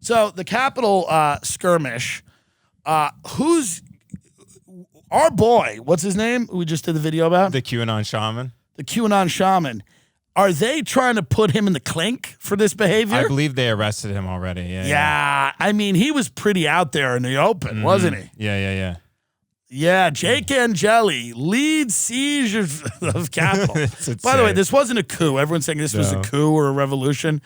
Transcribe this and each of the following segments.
So the Capitol skirmish, who's our boy, what's his name? We just did the video about? The QAnon shaman. The QAnon shaman. Are they trying to put him in the clink for this behavior? I believe they arrested him already. Yeah. I mean, he was pretty out there in the open, wasn't he? Yeah. Yeah, Jake Angeli, lead siege of Capitol. By the way, this wasn't a coup. Everyone's saying this was a coup or a revolution.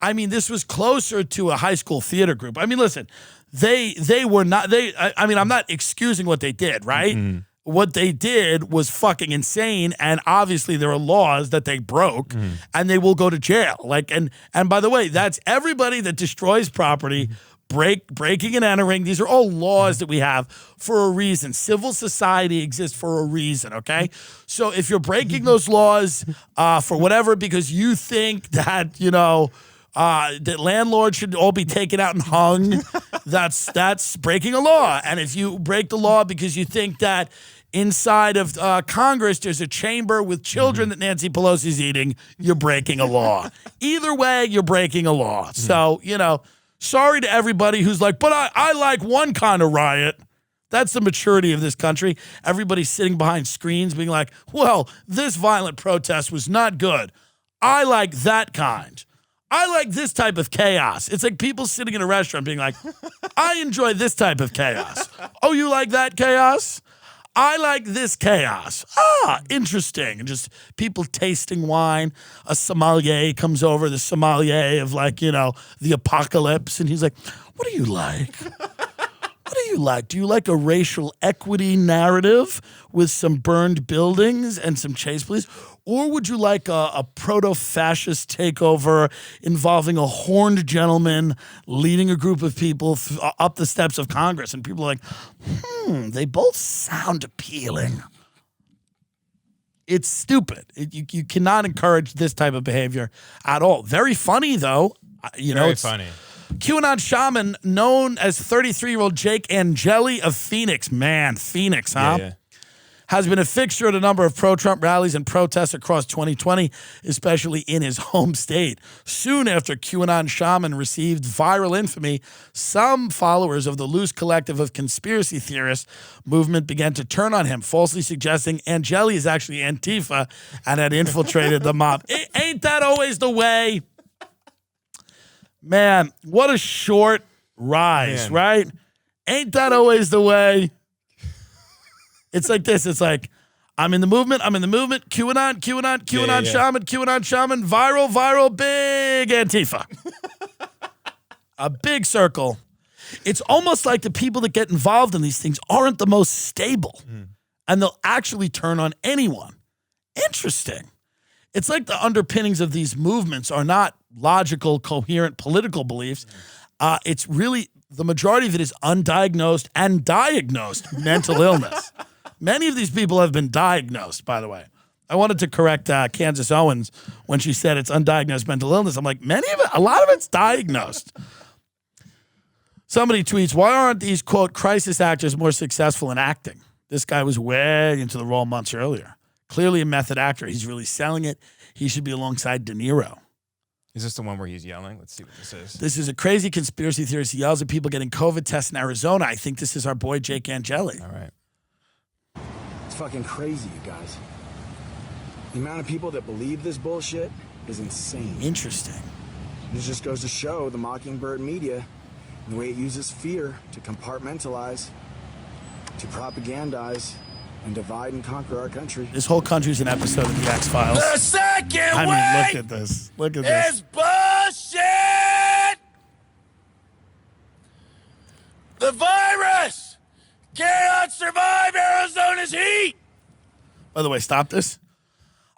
I mean, this was closer to a high school theater group. I mean, listen, they were not, I mean, I'm not excusing what they did, right? Mm-hmm. What they did was fucking insane, and obviously there are laws that they broke, and they will go to jail. Like, and by the way, that's everybody that destroys property, breaking and entering. These are all laws that we have for a reason. Civil society exists for a reason, okay? So if you're breaking those laws for whatever, because you think that, you know, that landlords should all be taken out and hung, that's breaking a law. And if you break the law because you think that inside of Congress there's a chamber with children that Nancy Pelosi's eating, you're breaking a law. Either way, you're breaking a law. So, you know, sorry to everybody who's like, but I like one kind of riot. That's the maturity of this country. Everybody's sitting behind screens being like, well, this violent protest was not good. I like that kind. I like this type of chaos. It's like people sitting in a restaurant being like, I enjoy this type of chaos. Oh, you like that chaos? I like this chaos. Ah, interesting. And just people tasting wine. A sommelier comes over, the sommelier of, like, you know, the apocalypse. And he's like, what do you like? What do you like? Do you like a racial equity narrative with some burned buildings and some chase police? Or would you like a proto-fascist takeover involving a horned gentleman leading a group of people up the steps of Congress? And people are like, they both sound appealing. It's stupid. You cannot encourage this type of behavior at all. Very funny, though. You know, Very funny. QAnon shaman known as 33-year-old Jake Angeli of Phoenix. Man, Phoenix, huh? Yeah. Has been a fixture at a number of pro-Trump rallies and protests across 2020, especially in his home state. Soon after QAnon shaman received viral infamy, some followers of the loose collective of conspiracy theorists movement began to turn on him, falsely suggesting Angeli is actually Antifa and had infiltrated the mob. Ain't that always the way? Man, what a short rise, right? Ain't that always the way? It's like this. It's like, I'm in the movement. QAnon, shaman, viral, big Antifa. A big circle. It's almost like the people that get involved in these things aren't the most stable. And they'll actually turn on anyone. Interesting. It's like the underpinnings of these movements are not logical, coherent political beliefs. It's really, the majority of it is undiagnosed and diagnosed mental illness. Many of these people have been diagnosed, by the way. I wanted to correct Kansas Owens when she said it's undiagnosed mental illness. I'm like, a lot of it's diagnosed. Somebody tweets, why aren't these, quote, crisis actors more successful in acting? This guy was way into the role months earlier. Clearly a method actor. He's really selling it. He should be alongside De Niro. Is this the one where he's yelling? Let's see what this is. This is a crazy conspiracy theorist. He yells at people getting COVID tests in Arizona. I think this is our boy Jake Angeli. All right. It's fucking crazy, you guys. The amount of people that believe this bullshit is insane. Interesting. This just goes to show the Mockingbird media, the way it uses fear to compartmentalize, to propagandize, and divide and conquer our country. This whole country's an episode of The X-Files. The second I way mean, look at this. Look at this. is bullshit! The virus cannot survive Arizona's heat! By the way, stop this.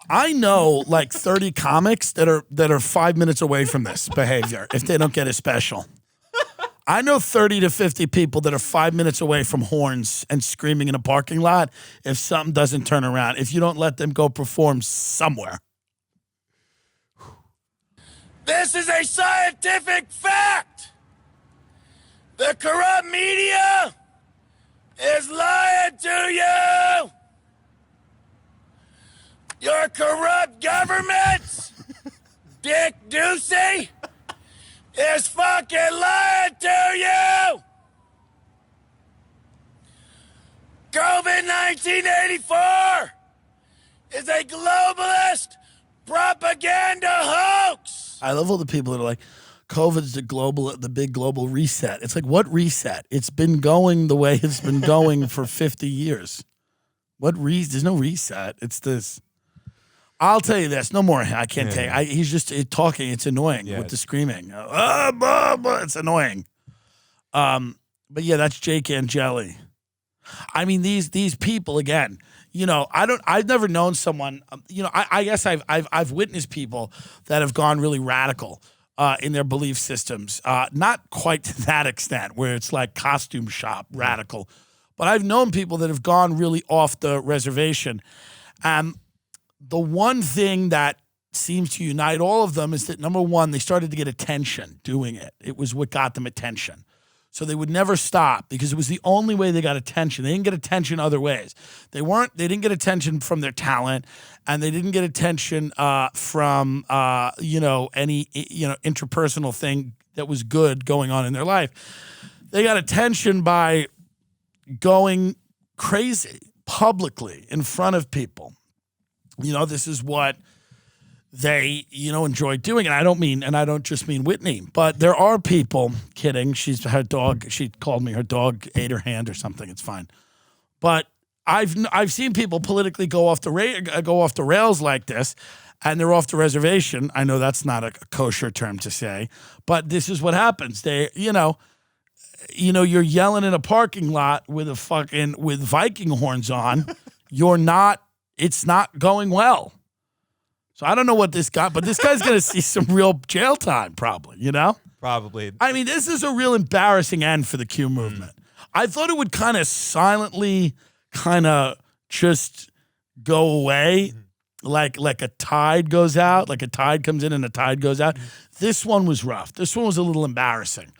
I know like 30 comics that are 5 minutes away from this behavior if they don't get a special. I know 30 to 50 people that are 5 minutes away from horns and screaming in a parking lot if something doesn't turn around, if you don't let them go perform somewhere. This is a scientific fact! The corrupt media is lying to you! Your corrupt governments, Dick Ducey, is fucking lying 1984 is a globalist propaganda hoax. I love all the people that are like, COVID's the big global reset. It's like, what reset? It's been going the way it's been going for 50 years. There's no reset. It's this. I'll tell you this. No more. I can't take. He's just talking. It's annoying with the screaming. It's annoying. But yeah, that's Jake Angeli. I mean, these people again. I've never known someone. I guess I've witnessed people that have gone really radical in their belief systems. Not quite to that extent where it's like costume shop radical, but I've known people that have gone really off the reservation. The one thing that seems to unite all of them is that, number one, they started to get attention doing it. It was what got them attention. So they would never stop because it was the only way they got attention. They didn't get attention other ways. They didn't get attention from their talent, and they didn't get attention from any interpersonal thing that was good going on in their life. They got attention by going crazy publicly in front of people. This is what they, enjoy doing. And I don't just mean Whitney, but there are people kidding. Her dog, she called me, her dog ate her hand or something. It's fine. But I've seen people politically go off the rails like this, and they're off the reservation. I know that's not a kosher term to say, but this is what happens. They, you're yelling in a parking lot with with Viking horns on. It's not going well. So I don't know what this guy, but this guy's going to see some real jail time probably, Probably. I mean, this is a real embarrassing end for the Q movement. I thought it would kind of silently just go away like a tide goes out, like a tide comes in and a tide goes out. This one was rough. This one was a little embarrassing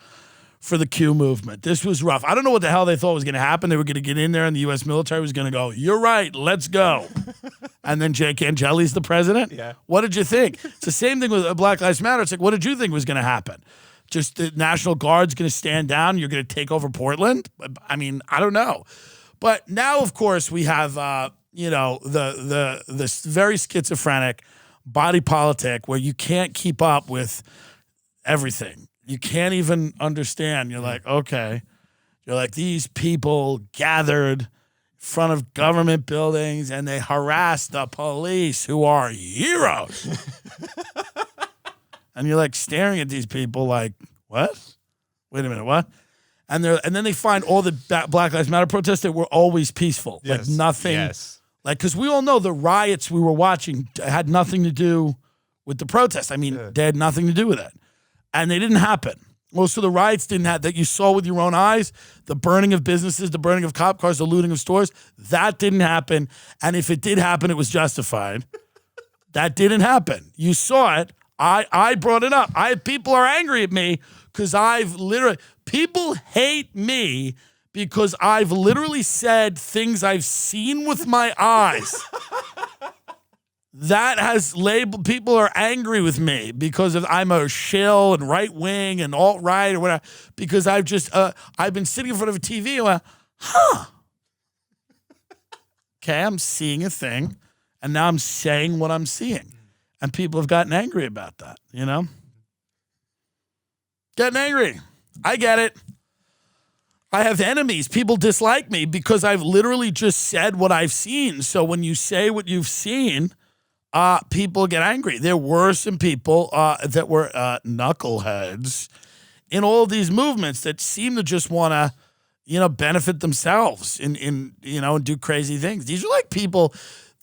for the Q movement. This was rough. I don't know what the hell they thought was going to happen. They were going to get in there and the U.S. military was going to go, "You're right, let's go." And then Jake Angeli's the president? Yeah. What did you think? It's the same thing with Black Lives Matter. It's like, what did you think was going to happen? Just the National Guard's going to stand down? You're going to take over Portland? I mean, I don't know. But now, of course, we have, the very schizophrenic body politic where you can't keep up with everything. You can't even understand. You're like, okay. You're like, these people gathered in front of government buildings and they harassed the police who are heroes. And you're like staring at these people like, what? Wait a minute, what? And then they find all the Black Lives Matter protests that were always peaceful. Yes. Like nothing. Yes. Like, because we all know the riots we were watching had nothing to do with the protest. I mean, they had nothing to do with it. And they didn't happen. Most of the riots didn't have that you saw with your own eyes, the burning of businesses, the burning of cop cars, the looting of stores. That didn't happen. And if it did happen, it was justified. That didn't happen. You saw it. I brought it up. People are angry at me because people hate me because I've literally said things I've seen with my eyes. That has labeled, people are angry with me because I'm a shill and right wing and alt right or whatever. Because I've been sitting in front of a TV and went, okay, I'm seeing a thing, and now I'm saying what I'm seeing, and people have gotten angry about that. Getting angry. I get it. I have enemies. People dislike me because I've literally just said what I've seen. So when you say what you've seen, people get angry. There were some people that were knuckleheads in all of these movements that seem to just want to, benefit themselves and do crazy things. These are like people.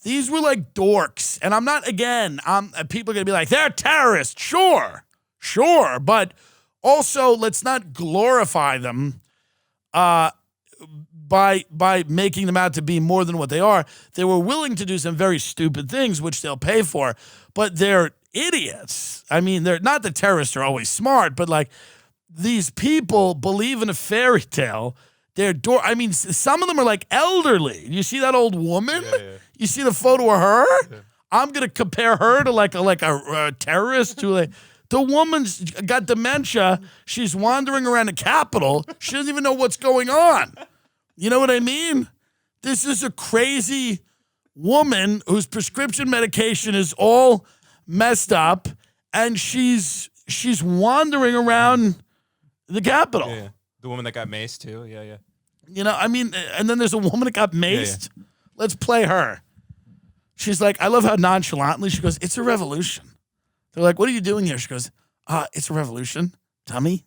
These were like dorks. And I'm not, again, people are going to be like, they're terrorists. Sure. But also, let's not glorify them by making them out to be more than what they are. They were willing to do some very stupid things, which they'll pay for, but they're idiots. I mean, they're not the terrorists are always smart, but like these people believe in a fairy tale. I mean, some of them are like elderly. You see that old woman? Yeah. You see the photo of her? Yeah. I'm going to compare her to like a terrorist who the woman's got dementia. She's wandering around the Capitol. She doesn't even know what's going on. You know what I mean? This is a crazy woman whose prescription medication is all messed up, and she's wandering around the Capitol. Yeah. The woman that got maced too. Yeah. You know, I mean, and then there's a woman that got maced. Yeah. Let's play her. She's like, I love how nonchalantly she goes, it's a revolution. They're like, what are you doing here? She goes, it's a revolution, dummy.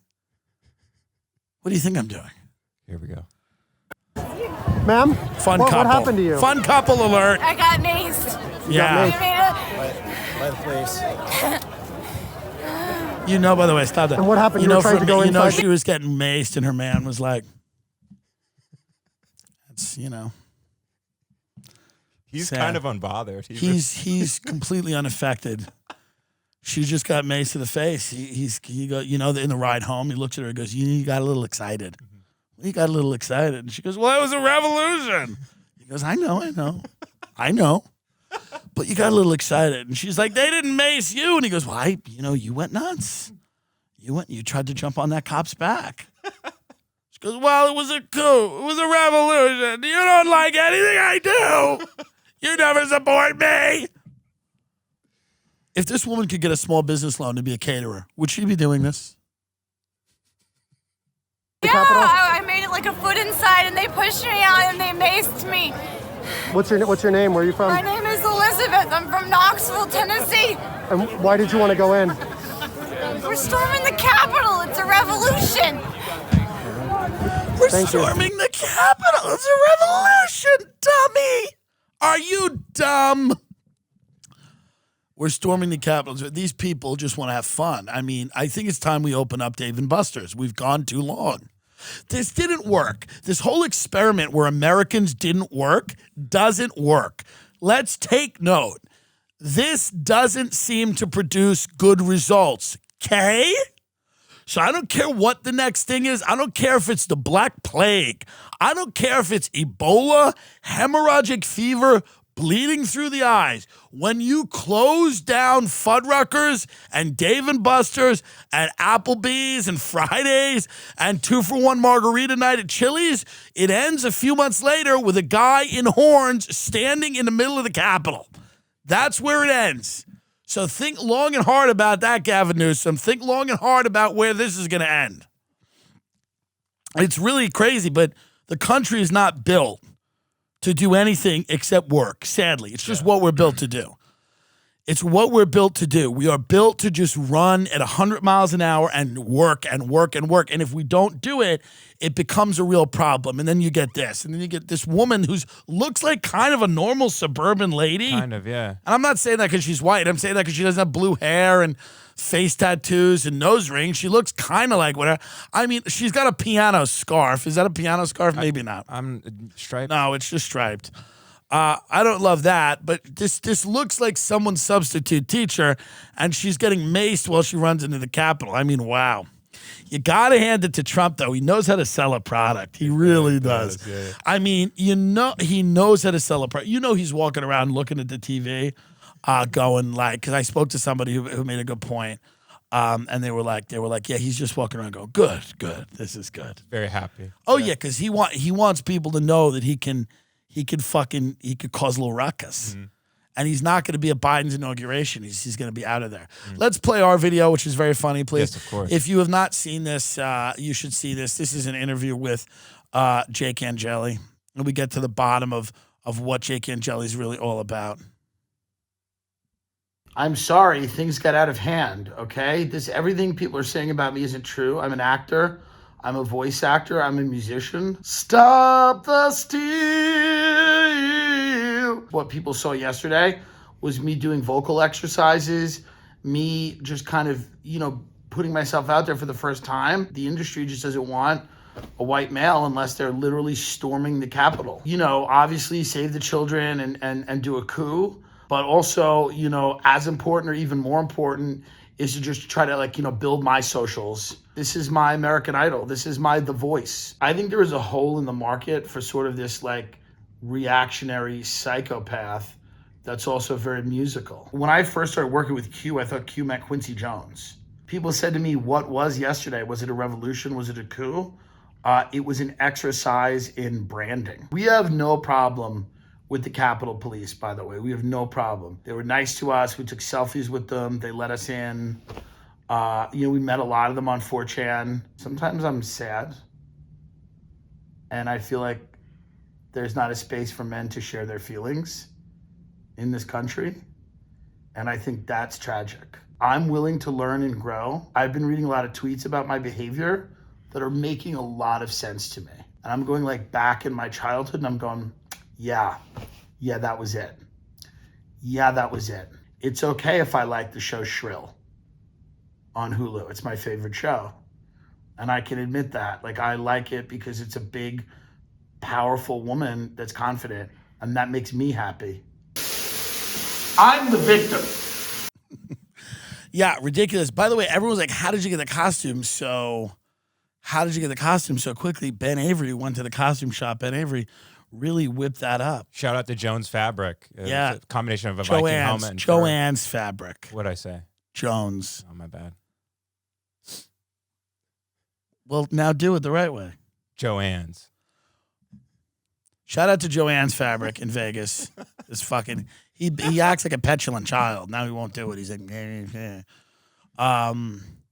What do you think I'm doing? Here we go. Ma'am? Fun couple. What happened to you? Fun couple alert. I got maced. Yeah. By the police. You know, by the way, stop that. And what happened? You You were trying to go you know, inside? she was getting maced, and her man was like, "That's you know." He's sad. kind of unbothered. He's completely unaffected. She just got maced to the face. He go, you know, in the ride home, he looks at her and goes, "You got a little excited." He got a little excited, and she goes, "Well, it was a revolution." He goes, "I know." But you got a little excited. And she's like, they didn't mace you. And he goes, well, you went nuts. You tried to jump on that cop's back. She goes, well, it was a coup. It was a revolution. You don't like anything I do. You never support me. If this woman could get a small business loan to be a caterer, would she be doing this? Yeah, I made it like a foot inside, and they pushed me out, and they maced me. What's your name? Where are you from? My name is Elizabeth. I'm from Knoxville, Tennessee. And why did you want to go in? We're storming the Capitol. It's a revolution. We're storming the Capitol. It's a revolution, dummy. Are you dumb? We're storming the Capitol. These people just want to have fun. I mean, I think it's time we open up Dave & Buster's. We've gone too long. This didn't work. This whole experiment where Americans didn't work doesn't work. Let's take note. This doesn't seem to produce good results. Okay? So I don't care what the next thing is. I don't care if it's the Black Plague. I don't care if it's Ebola, hemorrhagic fever, bleeding through the eyes. When you close down Fuddruckers and Dave & Buster's and Applebee's and Fridays and 2-for-1 margarita night at Chili's, it ends a few months later with a guy in horns standing in the middle of the Capitol. That's where it ends. So think long and hard about that, Gavin Newsom. Think long and hard about where this is going to end. It's really crazy, but the country is not built to do anything except work, sadly. It's just what we're built to do. It's what we're built to do. We are built to just run at 100 miles an hour and work and work and work. And if we don't do it, it becomes a real problem. And then you get this. And then you get this woman who looks like kind of a normal suburban lady. Kind of, yeah. And I'm not saying that because she's white. I'm saying that because she doesn't have blue hair and face tattoos and nose rings. She looks kind of like whatever. I mean, she's got a piano scarf. Is that a piano scarf? Maybe not. I'm striped. No, it's just striped. I don't love that, but this looks like someone's substitute teacher, and she's getting maced while she runs into the Capitol. I mean, wow. You got to hand it to Trump, though. He knows how to sell a product. He really does. Yeah. I mean, you know, he knows how to sell a product. You know, he's walking around looking at the TV, going like, because I spoke to somebody who made a good point, and they were like, yeah, he's just walking around going, good, this is good. Very happy. Oh yeah, because he wants people to know that he could cause a little ruckus. Mm-hmm. And he's not going to be at Biden's inauguration. He's going to be out of there. Mm-hmm. Let's play our video, which is very funny, please. Yes, of course. If you have not seen this, you should see this. This is an interview with Jake Angeli. And we get to the bottom of what Jake Angeli is really all about. I'm sorry, things got out of hand, okay? Everything people are saying about me isn't true. I'm an actor. I'm a voice actor. I'm a musician. Stop the steal. What people saw yesterday was me doing vocal exercises, me just kind of, putting myself out there for the first time. The industry just doesn't want a white male unless they're literally storming the Capitol. Obviously save the children and do a coup. But also, as important or even more important is to just try to build my socials. This is my American Idol. This is The Voice. I think there is a hole in the market for sort of this reactionary psychopath that's also very musical. When I first started working with Q, I thought Q meant Quincy Jones. People said to me, what was yesterday? Was it a revolution? Was it a coup? It was an exercise in branding. We have no problem with the Capitol Police, by the way. We have no problem. They were nice to us. We took selfies with them. They let us in. We met a lot of them on 4chan. Sometimes I'm sad. And I feel like there's not a space for men to share their feelings in this country. And I think that's tragic. I'm willing to learn and grow. I've been reading a lot of tweets about my behavior that are making a lot of sense to me. And I'm going like back in my childhood and I'm going, yeah, that was it. Yeah, that was it. It's okay if I like the show Shrill on Hulu. It's my favorite show. And I can admit that. Like, I like it because it's a big, powerful woman that's confident, and that makes me happy. I'm the victim. Yeah, ridiculous. By the way, everyone's like, how did you get the costume so quickly? Ben Avery went to the costume shop. Ben Avery really whipped that up. Shout out to Jones Fabric. Yeah. It's a combination of a Viking helmet and Joanne's Fabric. What'd I say? Jones. Oh, my bad. Well, now do it the right way. Joanne's. Shout out to Joanne's Fabric in Vegas. This fucking he acts like a petulant child. Now he won't do it. He's like,